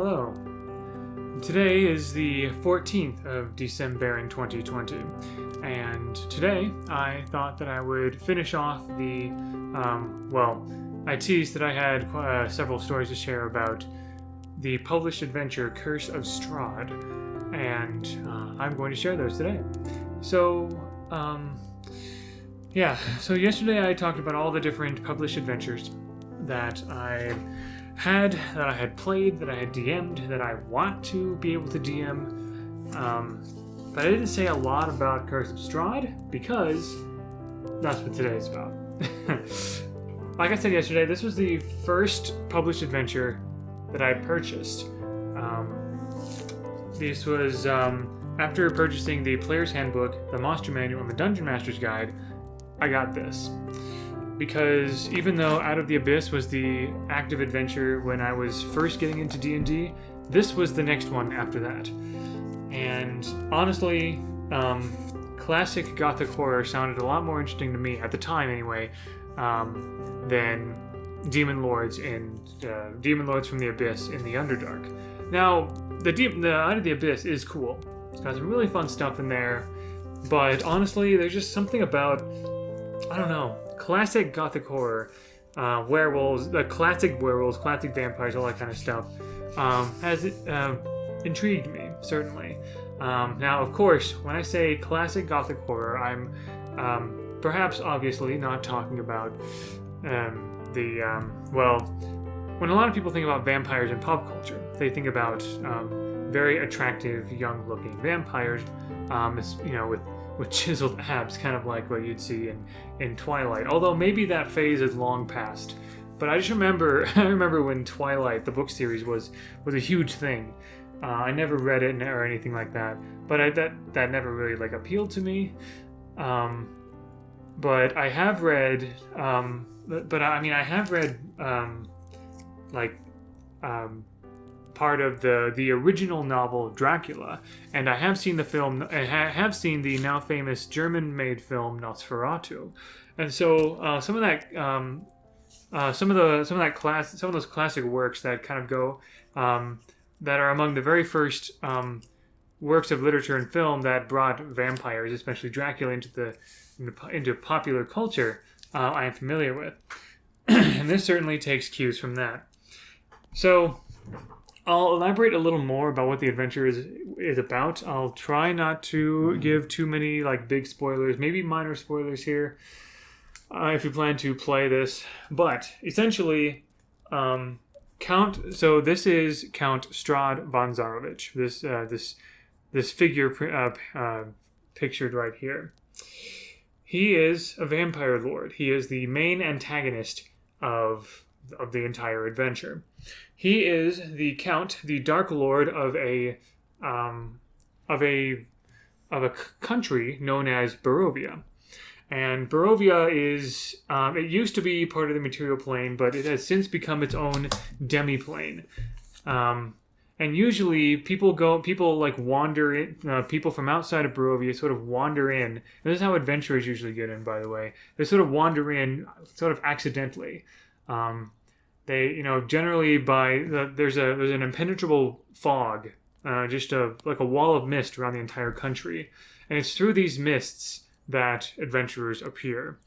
Hello. Today is the 14th of Decem-Baron 2020, and today I thought that I would finish off I teased that I had several stories to share about the published adventure Curse of Strahd, and I'm going to share those today. So yesterday I talked about all the different published adventures that I had played, that I had DM'd, that I want to be able to DM, but I didn't say a lot about Curse of Strahd, because that's what today is about. Like I said yesterday, this was the first published adventure that I purchased. This was after purchasing the Player's Handbook, the Monster Manual, and the Dungeon Master's Guide. I got this because even though Out of the Abyss was the active adventure when I was first getting into D&D, this was the next one after that. And honestly, classic gothic horror sounded a lot more interesting to me, at the time anyway, than Demon Lords from the Abyss in the Underdark. Now, the Out of the Abyss is cool. It's got some really fun stuff in there, but honestly, there's just something about, I don't know, classic gothic horror, werewolves, classic vampires, all that kind of stuff, has intrigued me, certainly. Now, of course, when I say classic gothic horror, I'm perhaps obviously not talking about when a lot of people think about vampires in pop culture, they think about very attractive, young-looking vampires, with chiseled abs, kind of like what you'd see in Twilight. Although maybe that phase is long past. But I just remember, when Twilight, the book series, was a huge thing. I never read it or anything like that, but that never really appealed to me. But I have read, part of the original novel Dracula, and I have seen the film. I have seen the now famous German-made film Nosferatu, and so some of those classic works that kind of go that are among the very first works of literature and film that brought vampires, especially Dracula, into popular culture. I am familiar with, and this certainly takes cues from that. So I'll elaborate a little more about what the adventure is about. I'll try not to give too many big spoilers, maybe minor spoilers here, if you plan to play this. But essentially, this is Count Strad von Zarovic. This figure pictured right here. He is a vampire lord. He is the main antagonist of the entire adventure. He is the Count, the Dark Lord of a country known as Borovia. And Borovia is, it used to be part of the material plane, but it has since become its own demi-plane. And usually people wander in, people from outside of Borovia sort of wander in. And this is how adventurers usually get in, by the way. They sort of wander in sort of accidentally. They, generally there's an impenetrable fog, just a wall of mist around the entire country. And it's through these mists that adventurers appear,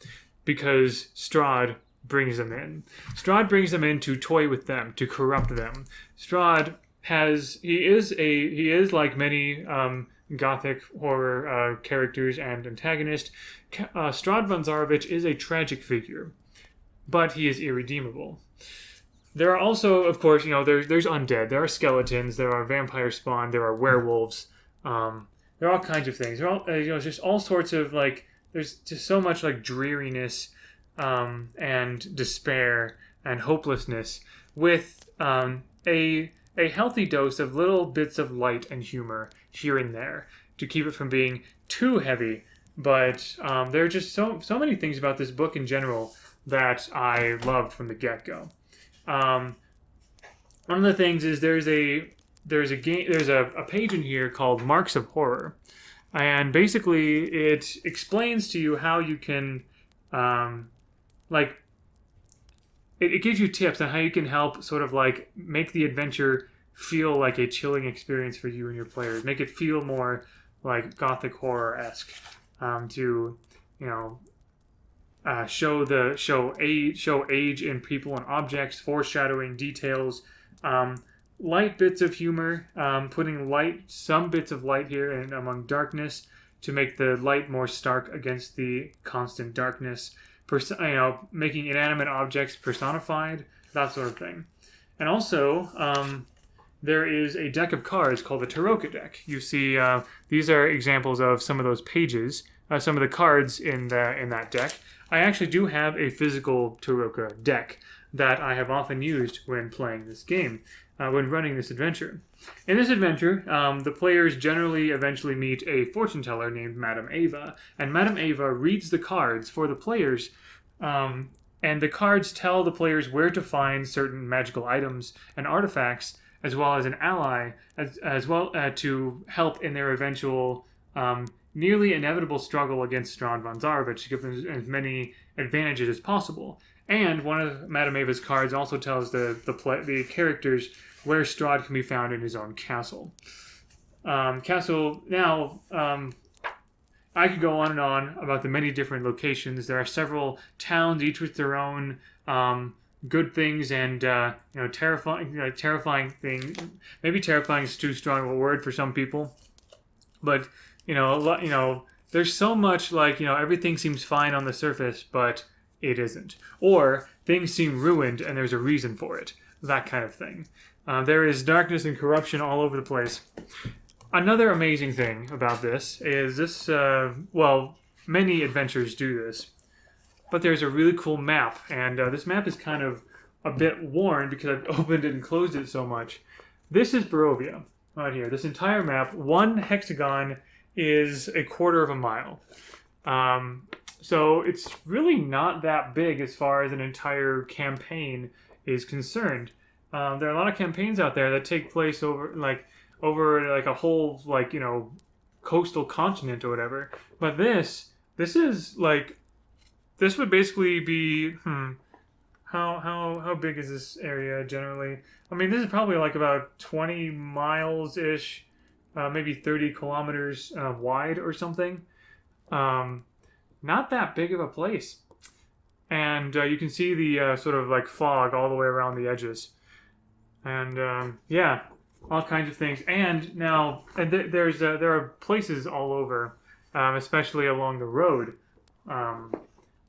because Strahd brings them in. Strahd brings them in to toy with them, to corrupt them. Strahd he is like many gothic horror characters and antagonists. Strahd von Zarovic is a tragic figure, but he is irredeemable. There are also, of course, there's undead, there are skeletons, there are vampire spawn, there are werewolves, there are all kinds of things. There are all, just all sorts of there's just so much dreariness, and despair and hopelessness, with a healthy dose of little bits of light and humor here and there to keep it from being too heavy. But there are just so many things about this book in general that I loved from the get-go. One of the things is there's a page in here called Marks of Horror, and basically it explains to you how you can it gives you tips on how you can help sort of make the adventure feel like a chilling experience for you and your players. Make it feel more like Gothic horror-esque, to, you know, show age in people and objects, foreshadowing details, light bits of humor, putting some bits of light here and among darkness to make the light more stark against the constant darkness. Making inanimate objects personified, that sort of thing. And also, there is a deck of cards called the Taroka Deck. You see, these are examples of some of those pages, some of the cards in that deck. I actually do have a physical Taroka deck that I have often used when playing this game, when running this adventure. In this adventure, the players generally eventually meet a fortune teller named Madame Ava, and Madame Ava reads the cards for the players, and the cards tell the players where to find certain magical items and artifacts, as well as an ally, as well to help in their eventual nearly inevitable struggle against Strahd von Zarovic to give them as many advantages as possible. And one of Madame Ava's cards also tells the characters where Strahd can be found in his own castle. I could go on and on about the many different locations. There are several towns, each with their own good things and terrifying things. Maybe terrifying is too strong of a word for some people, but there's so much everything seems fine on the surface, but it isn't. Or things seem ruined and there's a reason for it. That kind of thing. There is darkness and corruption all over the place. Another amazing thing about this is this, many adventures do this, but there's a really cool map, and this map is kind of a bit worn because I've opened it and closed it so much. This is Borovia, right here. This entire map, one hexagon is 1/4 of a mile. So it's really not that big as far as an entire campaign is concerned. There are a lot of campaigns out there that take place over a whole coastal continent or whatever. But this would basically be how big is this area generally? I mean, this is probably about 20 miles ish, maybe 30 kilometers wide or something. Not that big of a place. And you can see the sort of fog all the way around the edges. And all kinds of things. And now there are places all over, especially along the road, where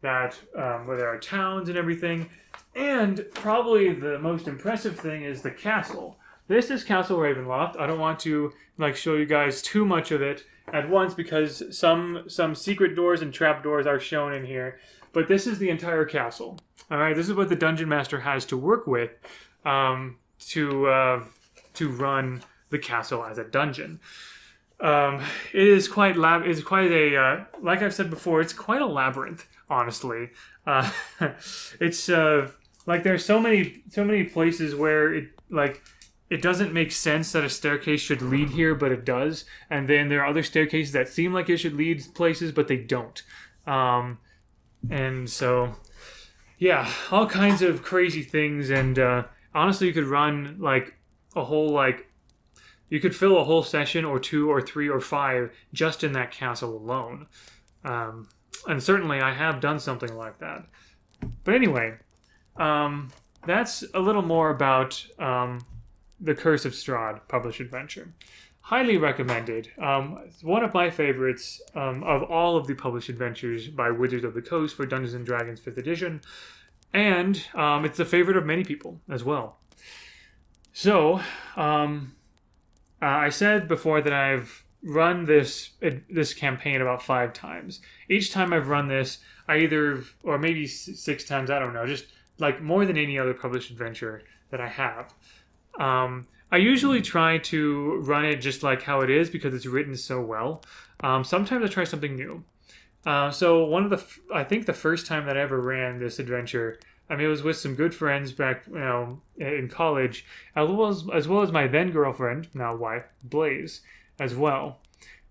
there are towns and everything. And probably the most impressive thing is the castle. This is Castle Ravenloft. I don't want to show you guys too much of it at once because some secret doors and trap doors are shown in here. But this is the entire castle. All right, this is what the dungeon master has to work with to run the castle as a dungeon. It is quite like I've said before, it's quite a labyrinth. Honestly, it's there's so many places where it doesn't make sense that a staircase should lead here, but it does. And then there are other staircases that seem like it should lead places, but they don't. And so, yeah, all kinds of crazy things. And honestly, you could run a whole you could fill a whole session or 2 or 3 or 5 just in that castle alone. And certainly I have done something like that. But anyway, that's a little more about The Curse of Strahd published adventure. Highly recommended. It's one of my favorites of all of the published adventures by Wizards of the Coast for Dungeons & Dragons 5th edition. And it's a favorite of many people as well. So, I said before that I've run this campaign about 5 times. Each time I've run this, or maybe 6 times, I don't know, just more than any other published adventure that I have. I usually try to run it just like how it is because it's written so well. Sometimes I try something new. So I think the first time that I ever ran this adventure, it was with some good friends back, in college, as well as my then girlfriend, now wife, Blaze, as well.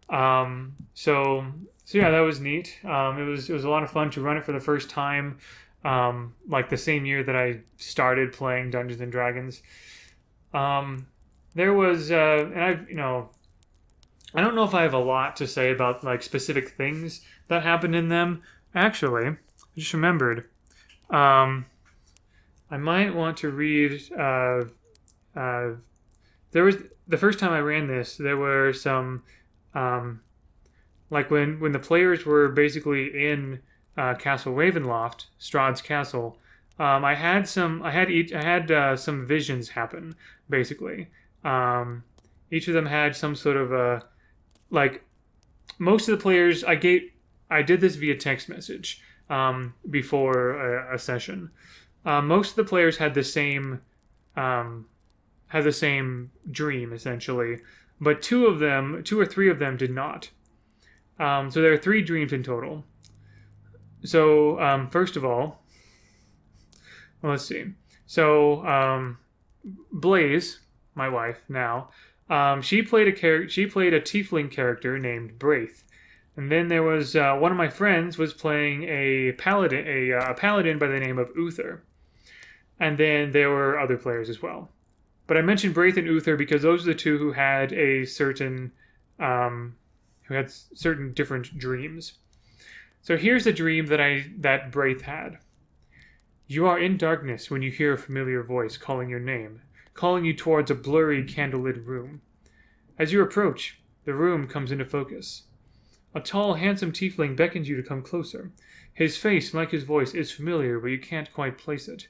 So yeah, that was neat. It was a lot of fun to run it for the first time, the same year that I started playing Dungeons and Dragons. there was, and I don't know if I have a lot to say about like specific things that happened in them. Actually, I just remembered. I might want to read. There was the first time I ran this. There were some, like when the players were basically in Castle Ravenloft, Strahd's castle. I had some visions happen basically. Each of them had some sort of like most of the players I did this via text message before a session. Most of the players had the same dream essentially, but two or three of them did not. So there are three dreams in total. So first of all, let's see. So Blaze, my wife now, she played a tiefling character named Braith. And then there was one of my friends was playing a paladin by the name of Uther. And then there were other players as well. But I mentioned Braith and Uther because those are the two who had certain different dreams. So here's the dream that Braith had. You are in darkness when you hear a familiar voice calling your name, calling you towards a blurry candlelit room. As you approach, the room comes into focus. A tall, handsome tiefling beckons you to come closer. His face, like his voice, is familiar, but you can't quite place it.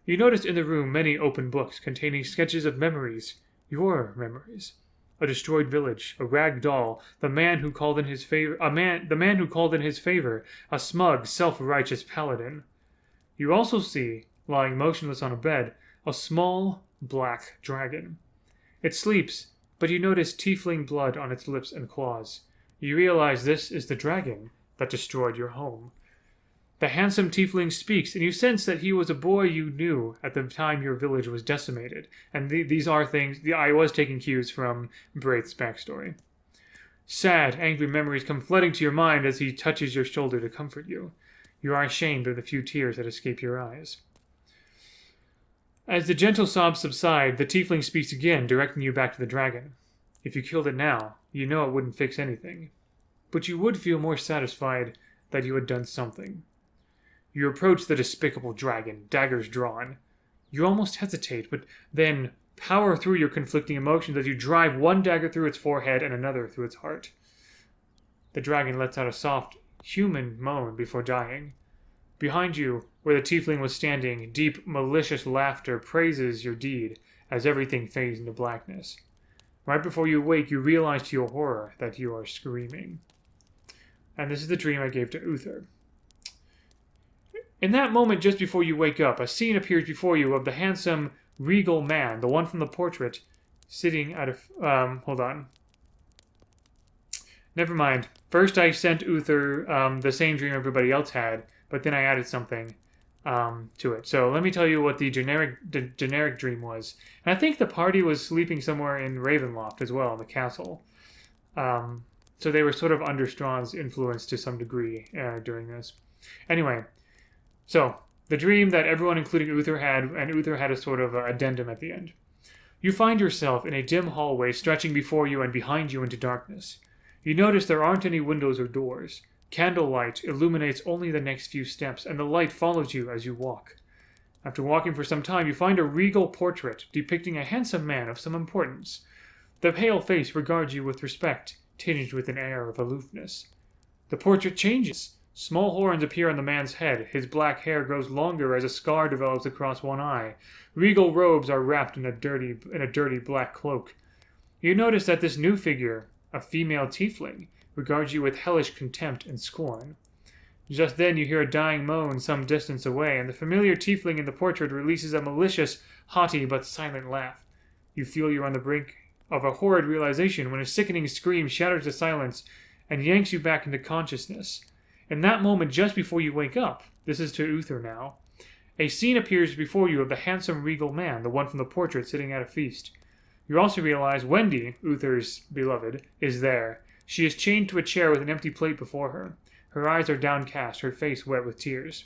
You notice in the room many open books containing sketches of memories, your memories. A destroyed village, a rag doll, the man who called in his favor, a smug, self-righteous paladin. You also see, lying motionless on a bed, a small, black dragon. It sleeps, but you notice tiefling blood on its lips and claws. You realize this is the dragon that destroyed your home. The handsome tiefling speaks, and you sense that he was a boy you knew at the time your village was decimated. And these are things, I was taking cues from Braith's backstory. Sad, angry memories come flooding to your mind as he touches your shoulder to comfort you. You are ashamed of the few tears that escape your eyes. As the gentle sobs subside, the tiefling speaks again, directing you back to the dragon. If you killed it now, you know it wouldn't fix anything. But you would feel more satisfied that you had done something. You approach the despicable dragon, daggers drawn. You almost hesitate, but then power through your conflicting emotions as you drive one dagger through its forehead and another through its heart. The dragon lets out a soft, human moan before dying. Behind you, where the tiefling was standing, deep, malicious laughter praises your deed as everything fades into blackness. Right before you wake, you realize to your horror that you are screaming. And this is the dream I gave to Uther. In that moment, just before you wake up, a scene appears before you of the handsome, regal man, the one from the portrait, sitting at a... hold on. Never mind. First I sent Uther the same dream everybody else had, but then I added something to it. So let me tell you what the generic dream was. And I think the party was sleeping somewhere in Ravenloft as well, in the castle. So they were sort of under Strahd's influence to some degree during this. Anyway... So, the dream that everyone, including Uther, had, and Uther had a sort of addendum at the end. You find yourself in a dim hallway stretching before you and behind you into darkness. You notice there aren't any windows or doors. Candlelight illuminates only the next few steps, and the light follows you as you walk. After walking for some time, you find a regal portrait depicting a handsome man of some importance. The pale face regards you with respect, tinged with an air of aloofness. The portrait changes. Small horns appear on the man's head. His black hair grows longer as a scar develops across one eye. Regal robes are wrapped in a dirty black cloak. You notice that this new figure, a female tiefling, regards you with hellish contempt and scorn. Just then you hear a dying moan some distance away, and the familiar tiefling in the portrait releases a malicious, haughty but silent laugh. You feel you're on the brink of a horrid realization when a sickening scream shatters the silence and yanks you back into consciousness. In that moment, just before you wake up, this is to Uther now, a scene appears before you of the handsome regal man, the one from the portrait, sitting at a feast. You also realize Wendy, Uther's beloved, is there. She is chained to a chair with an empty plate before her. Her eyes are downcast, her face wet with tears.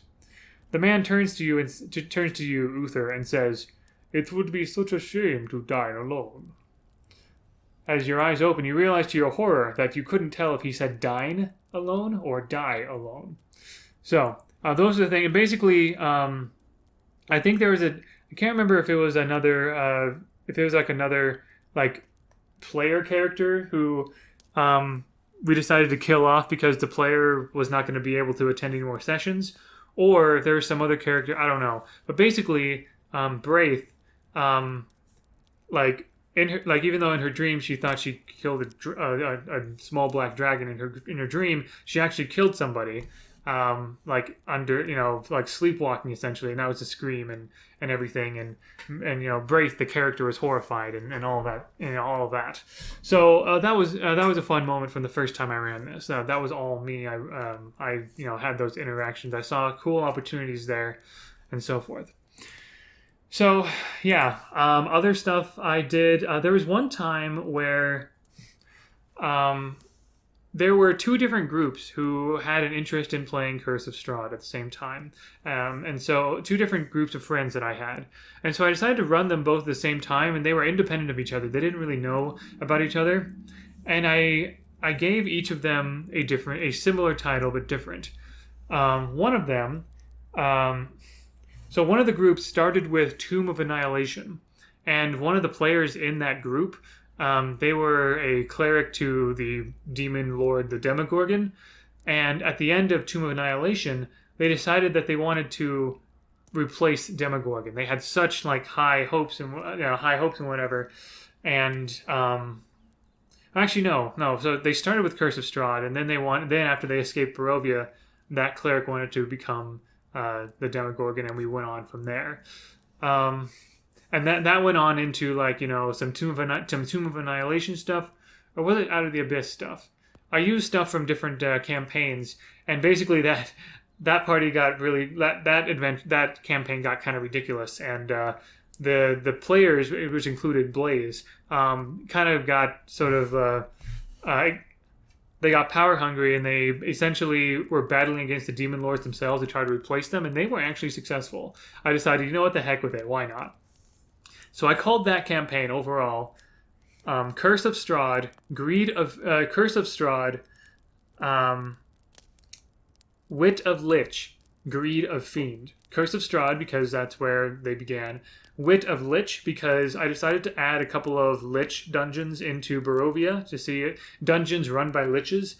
The man turns to you, Uther, and says, "It would be such a shame to die alone." as your eyes open, you realize to your horror that you couldn't tell if he said dine alone or die alone. So those are the things. Basically, I think there was I can't remember if it was another, if it was like another like player character who we decided to kill off because the player was not going to be able to attend any more sessions, or if there was some other character, I don't know. But basically, Braith, like in her, like even though in her dream she thought she killed a small black dragon, in her dream she actually killed somebody, like under, like sleepwalking essentially, and that was a scream and everything, and Braith the character was horrified and all that, all of that. So that was a fun moment from the first time I ran this. That was all me. I had those interactions. I saw cool opportunities there, and so forth. So yeah, other stuff I did. There was one time where there were two different groups who had an interest in playing Curse of Strahd at the same time. And so two different groups of friends that I had. And so I decided to run them both at the same time, and they were independent of each other. They didn't really know about each other. And I gave each of them a similar title, but different. One of them, so one of the groups started with Tomb of Annihilation. And one of the players in that group, they were a cleric to the demon lord, the Demogorgon, and at the end of Tomb of Annihilation, they decided that they wanted to replace Demogorgon. They had such high hopes and whatever, and actually no. So they started with Curse of Strahd, and then after they escaped Borovia, that cleric wanted to become the Demogorgon, and we went on from there. And that went on into some Tomb of Annihilation stuff, or was it Out of the Abyss stuff? I used stuff from different campaigns, and basically that party got really that campaign got kind of ridiculous, and the players, which included Blaze, kind of got sort of they got power hungry, and they essentially were battling against the demon lords themselves to try to replace them, and they were actually successful. I decided, what the heck with it, why not? So I called that campaign overall Curse of Strahd, Curse of Strahd, Wit of Lich, Greed of Fiend. Curse of Strahd because that's where they began. Wit of Lich because I decided to add a couple of Lich dungeons into Borovia to see it. Dungeons run by Liches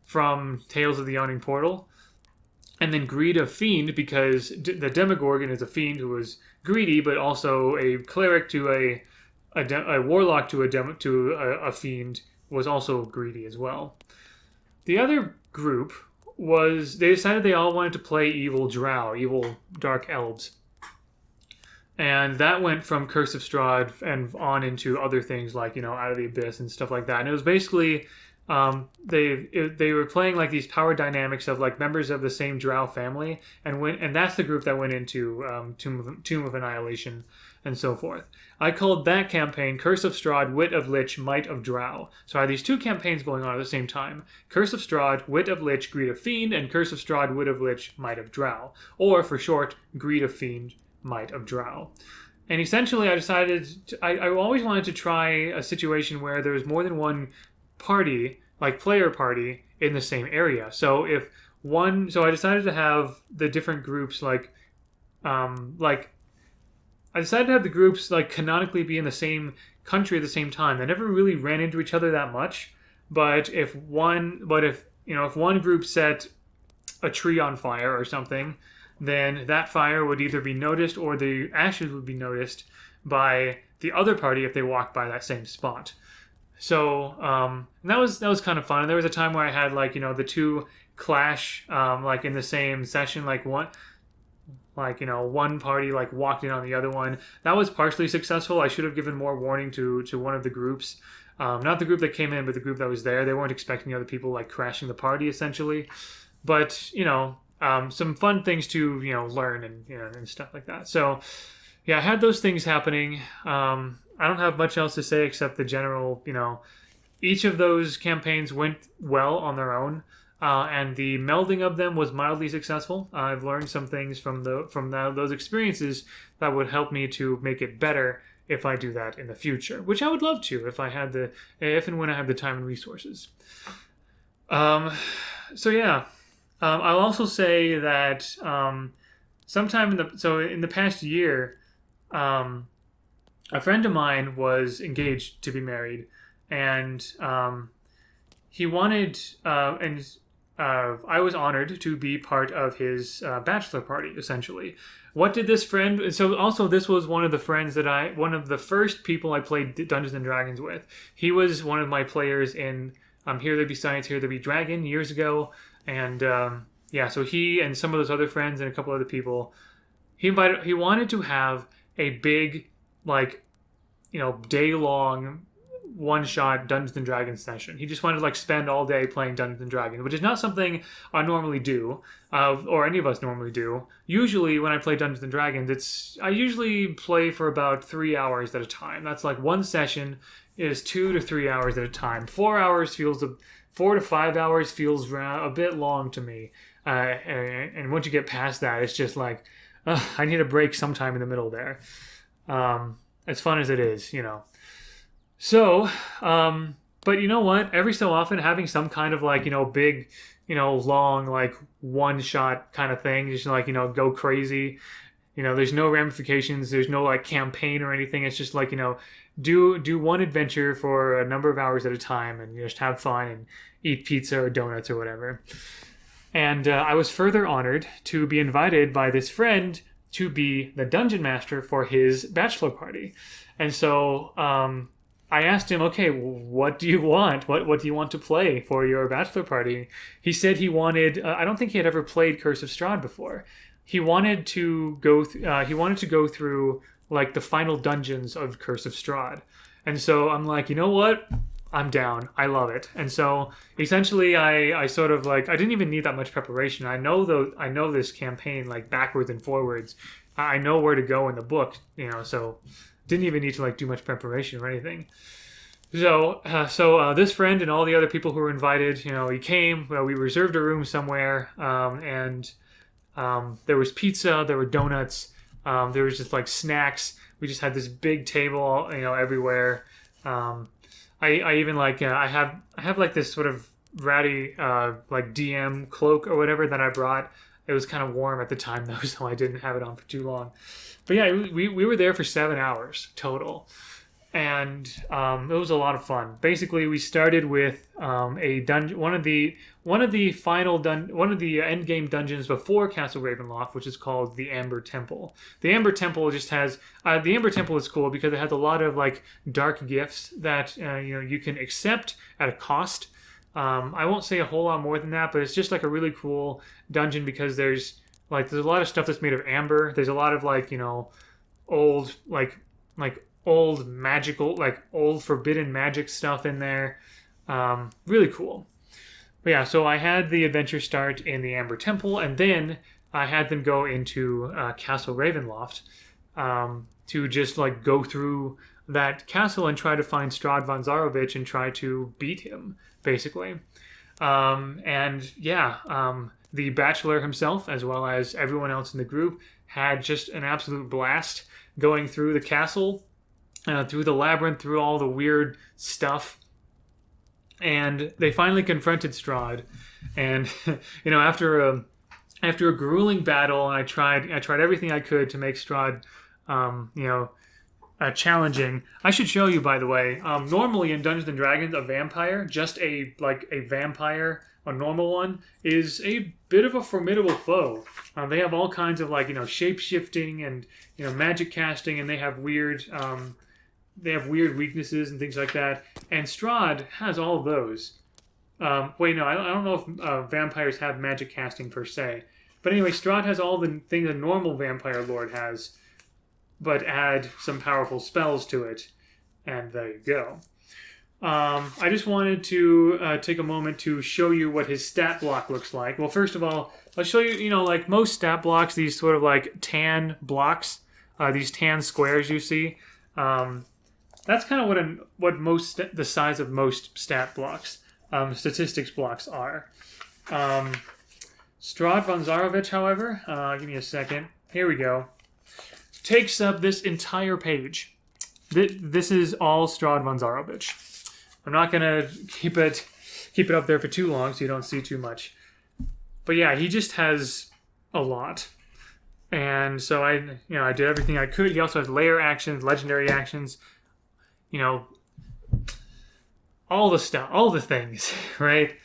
from Tales of the Yawning Portal. And then Greed of Fiend because the Demogorgon is a fiend who was greedy, but also a cleric to a warlock to a fiend was also greedy as well. The other group they decided they all wanted to play evil drow, evil dark elves. And that went from Curse of Strahd and on into other things like, Out of the Abyss and stuff like that. And it was basically they were playing these power dynamics of members of the same drow family, and that's the group that went into Tomb of Annihilation and so forth. I called that campaign Curse of Strahd, Wit of Lich, Might of Drow. So I had these two campaigns going on at the same time: Curse of Strahd, Wit of Lich, Greed of Fiend, and Curse of Strahd, Wit of Lich, Might of Drow, or for short, Greed of Fiend, Might of Drow. And essentially, I decided I always wanted to try a situation where there was more than one party, player party, in the same area. So I decided to have the different groups I decided to have the groups canonically be in the same country at the same time. They never really ran into each other that much, but if one group set a tree on fire or something, then that fire would either be noticed or the ashes would be noticed by the other party if they walked by that same spot. So that was kind of fun. And there was a time where I had the two clash in the same session, one party walked in on the other one. That was partially successful. I should have given more warning to one of the groups, not the group that came in, but the group that was there. They weren't expecting other people crashing the party essentially, but some fun things to learn and stuff like that. So yeah, I had those things happening. I don't have much else to say except the general, each of those campaigns went well on their own, and the melding of them was mildly successful. I've learned some things from those experiences that would help me to make it better if I do that in the future, which I would love to if and when I have the time and resources. So yeah, I'll also say that sometime in the past year, a friend of mine was engaged to be married, and he wanted I was honored to be part of his bachelor party, essentially. What did this friend... So also this was one of the one of the first people I played Dungeons & Dragons with. He was one of my players in Here There Be Science, Here There Be Dragon years ago. And so he and some of those other friends and a couple other people, he wanted to have a big, day-long one-shot Dungeons and Dragons session. He just wanted to spend all day playing Dungeons and Dragons, which is not something I normally do, or any of us normally do. Usually, when I play Dungeons and Dragons, I usually play for about 3 hours at a time. That's one session is 2 to 3 hours at a time. 4 to 5 hours feels a bit long to me. And once you get past that, it's just I need a break sometime in the middle there. As fun as it is, So, but you know what? Every so often, having some kind of big, long, one-shot kind of thing, just go crazy. There's no ramifications. There's no campaign or anything. It's just do one adventure for a number of hours at a time and just have fun and eat pizza or donuts or whatever. And I was further honored to be invited by this friend to be the dungeon master for his bachelor party. And so I asked him, okay, what do you want? What do you want to play for your bachelor party? He said he wanted, I don't think he had ever played Curse of Strahd before. He wanted to go through the final dungeons of Curse of Strahd. And so I'm like, you know what? I'm down. I love it. And so essentially I sort of I didn't even need that much preparation. I know this campaign backwards and forwards. I know where to go in the book, so didn't even need to do much preparation or anything. So this friend and all the other people who were invited, he came. Well, we reserved a room somewhere, and there was pizza, there were donuts, there was just snacks. We just had this big table, everywhere. I even I have this sort of ratty DM cloak or whatever that I brought. It was kind of warm at the time though, so I didn't have it on for too long. But yeah, we were there for 7 hours total, and it was a lot of fun. Basically, we started with a dungeon, one of the end game dungeons before Castle Ravenloft, which is called the Amber Temple. The Amber Temple just has the Amber Temple is cool because it has a lot of dark gifts that you can accept at a cost. I won't say a whole lot more than that, but it's just a really cool dungeon because there's a lot of stuff that's made of amber. There's a lot of old old magical old forbidden magic stuff in there. Really cool. But yeah, so I had the adventure start in the Amber Temple, and then I had them go into Castle Ravenloft to just go through that castle and try to find Strahd von Zarovic and try to beat him, basically. The Bachelor himself, as well as everyone else in the group, had just an absolute blast going through the castle, through the labyrinth, through all the weird stuff. And they finally confronted Strahd. And, after a grueling battle, and I tried everything I could to make Strahd, challenging. I should show you, by the way. Normally in Dungeons and Dragons, a vampire, just a vampire, a normal one, is a bit of a formidable foe. They have all kinds of shape shifting and magic casting, and they have weird weaknesses and things like that. And Strahd has all of those. I don't know if vampires have magic casting per se, but anyway, Strahd has all the things a normal vampire lord has, but add some powerful spells to it, and there you go. I just wanted to take a moment to show you what his stat block looks like. Well, first of all, I'll show you, most stat blocks, these sort of tan blocks, these tan squares you see. That's kind of what the size of most stat blocks, statistics blocks are. Strahd von Zarovic, however, give me a second. Here we go. Takes up this entire page. this is all Strahd von Zarovic. I'm not gonna keep it up there for too long, so you don't see too much. But yeah, he just has a lot, and so I did everything I could. He also has layer actions, legendary actions, all the stuff, all the things, right?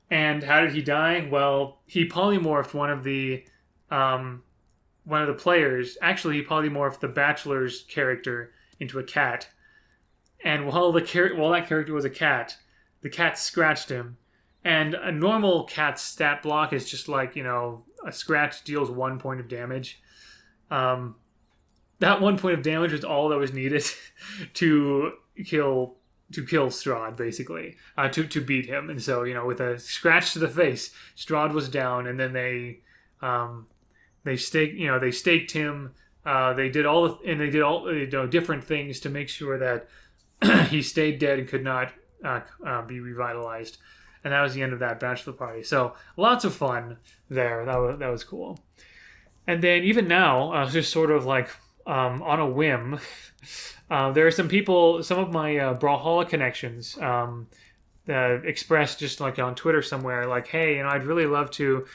And how did he die? Well, he polymorphed one of the players. Actually, he polymorphed the Bachelor's character into a cat. And while that character was a cat, the cat scratched him. And a normal cat's stat block is just like, a scratch deals 1 point of damage. That 1 point of damage was all that was needed to kill Strahd, basically, to beat him. And so, with a scratch to the face, Strahd was down, and then they staked him. They did all different things to make sure that he stayed dead and could not be revitalized. And that was the end of that bachelor party. So lots of fun there. That was cool. And then even now, just sort of like on a whim, there are some people, some of my Brawlhalla connections expressed just like on Twitter somewhere, like, hey, I'd really love to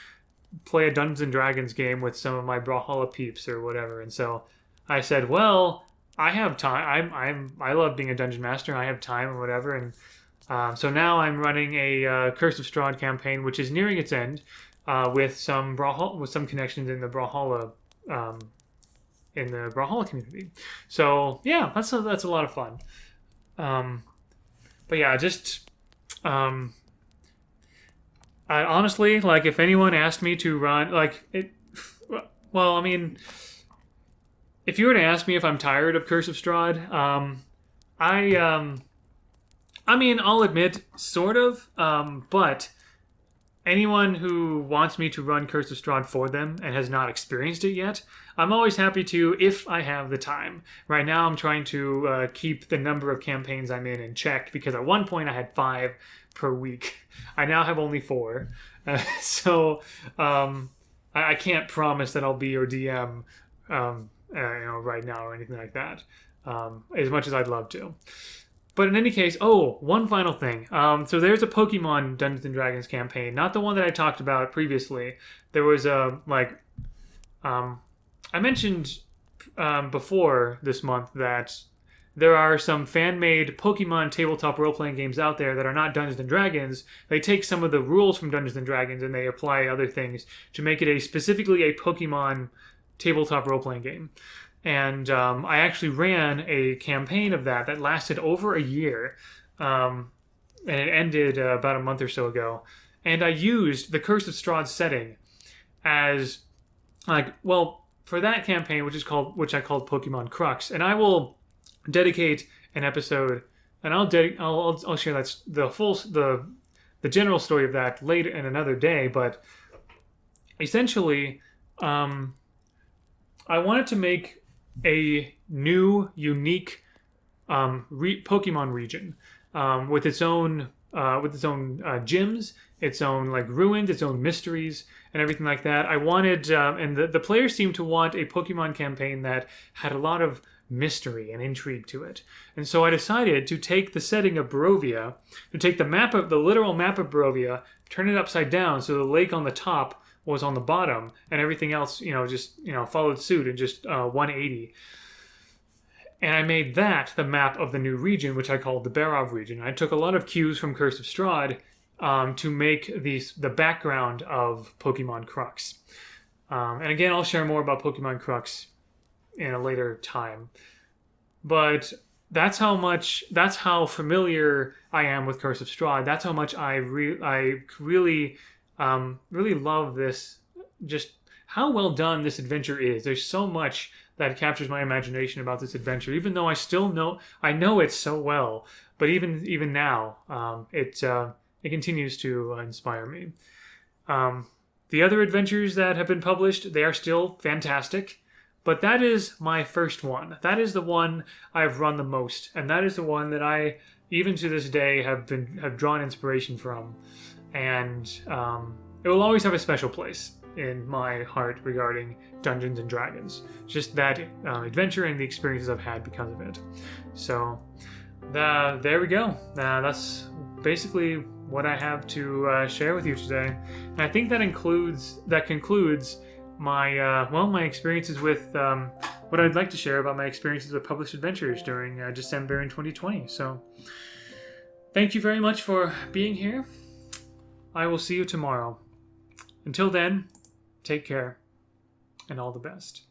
play a Dungeons and Dragons game with some of my Brawlhalla peeps or whatever. And so I said, well, I have time. I love being a dungeon master. I have time or whatever. And so now I'm running a Curse of Strahd campaign, which is nearing its end, with some connections in the Brawlhalla community. So yeah, that's a lot of fun. But yeah, just I honestly, like, if anyone asked me to run well, I mean, if you were to ask me if I'm tired of Curse of Strahd, I mean, I'll admit, sort of, but anyone who wants me to run Curse of Strahd for them and has not experienced it yet, I'm always happy to if I have the time. Right now, I'm trying to keep the number of campaigns I'm in check, because at one point I had 5 per week. I now have only 4. So I can't promise that I'll be your DM right now or anything like that, as much as I'd love to. But in any case, one final thing. So there's a Pokemon Dungeons & Dragons campaign, not the one that I talked about previously. There was I mentioned before this month that there are some fan-made Pokemon tabletop role-playing games out there that are not Dungeons & Dragons. They take some of the rules from Dungeons & Dragons and they apply other things to make it specifically a Pokemon tabletop role-playing game. And I actually ran a campaign of that lasted over a year, and it ended about a month or so ago. And I used the Curse of Strahd setting as, for that campaign, which I called Pokemon Crux. And I will dedicate an episode, and I'll share the general story of that later in another day. But essentially, I wanted to make a new, unique Pokemon region with its own gyms, its own ruins, its own mysteries, and everything like that. I wanted, and the players seemed to want a Pokemon campaign that had a lot of mystery and intrigue to it. And so I decided to take the setting of Borovia, to take the literal map of Borovia, turn it upside down so the lake on the top was on the bottom, and everything else, followed suit in just 180. And I made that the map of the new region, which I called the Barov region. I took a lot of cues from Curse of Strahd to make the background of Pokemon Crux. And again, I'll share more about Pokemon Crux in a later time. But that's how familiar I am with Curse of Strahd. That's how much I really love this, just how well done this adventure is. There's so much that captures my imagination about this adventure, even though I know it so well, but even now, it continues to inspire me. The other adventures that have been published, they are still fantastic, but that is my first one. That is the one I've run the most, and that is the one that I, even to this day, have drawn inspiration from. And it will always have a special place. in my heart regarding Dungeons and Dragons. Just that adventure and the experiences I've had because of it. So there we go. That's basically what I have to share with you today. And I think that concludes my my experiences with what I'd like to share about my experiences with published adventures during Decem-Baron 2020. So thank you very much for being here. I will see you tomorrow. Until then, take care and all the best.